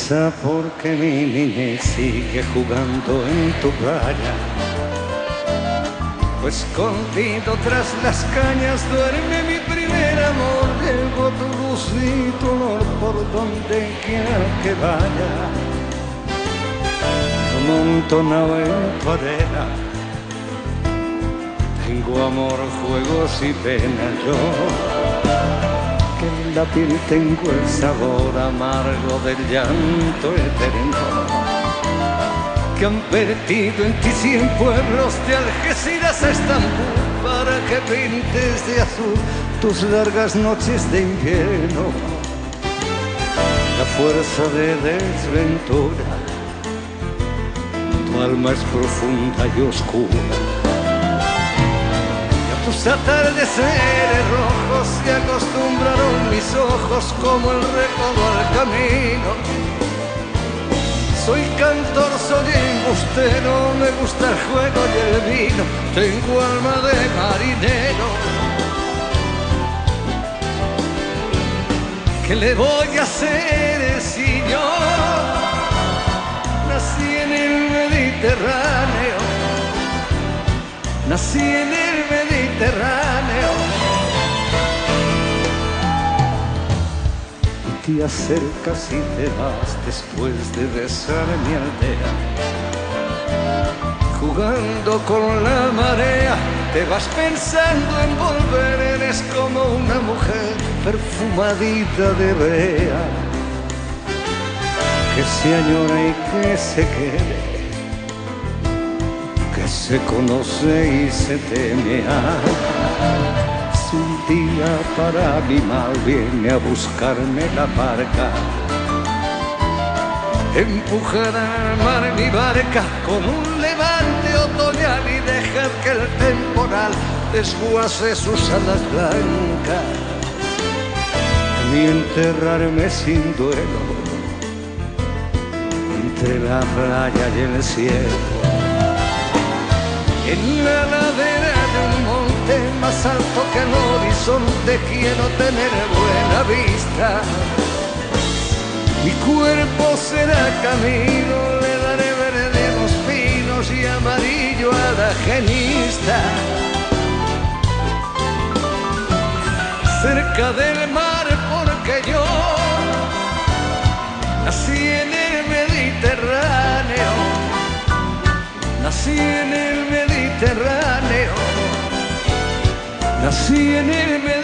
Piensa por qué mi niñez sigue jugando en tu playa, pues escondido tras las cañas duerme mi primer amor. Llevo tu luz y tu olor por donde quiera que vaya, amontonado en tu arena. Tengo amor, juegos y pena yo, que en la piel tengo el sabor amargo del llanto eterno, que han vertido en ti 100 pueblos de Algeciras a Estambul, para que pintes de azul tus largas noches de invierno. La fuerza de desventura, tu alma es profunda y oscura. Tus atardeceres rojos se acostumbraron mis ojos como el recodo al camino. Soy cantor, soy embustero, me gusta el juego y el vino, tengo alma de marinero. ¿Qué le voy a hacer si yo nací en el Mediterráneo? Nací en el Mediterráneo. Y te acercas y te vas después de besar mi aldea. Jugando con la marea, te vas pensando en volver. Eres como una mujer perfumadita de brea, que se añora y que se quede, que se conoce y se teme. Si un día para mi mal viene a buscarme la barca, empujará al mar mi barca con un levante otoñal y dejar que el temporal desguace sus alas blancas, y enterrarme sin duelo entre la playa y el cielo. En la ladera de un monte más alto que el horizonte quiero tener buena vista. Mi cuerpo será camino, le daré verde a los pinos y amarillo a la genista. Cerca del mar porque yo nací en el Mediterráneo. Nací en el Mediterráneo, nací en el Mediterráneo.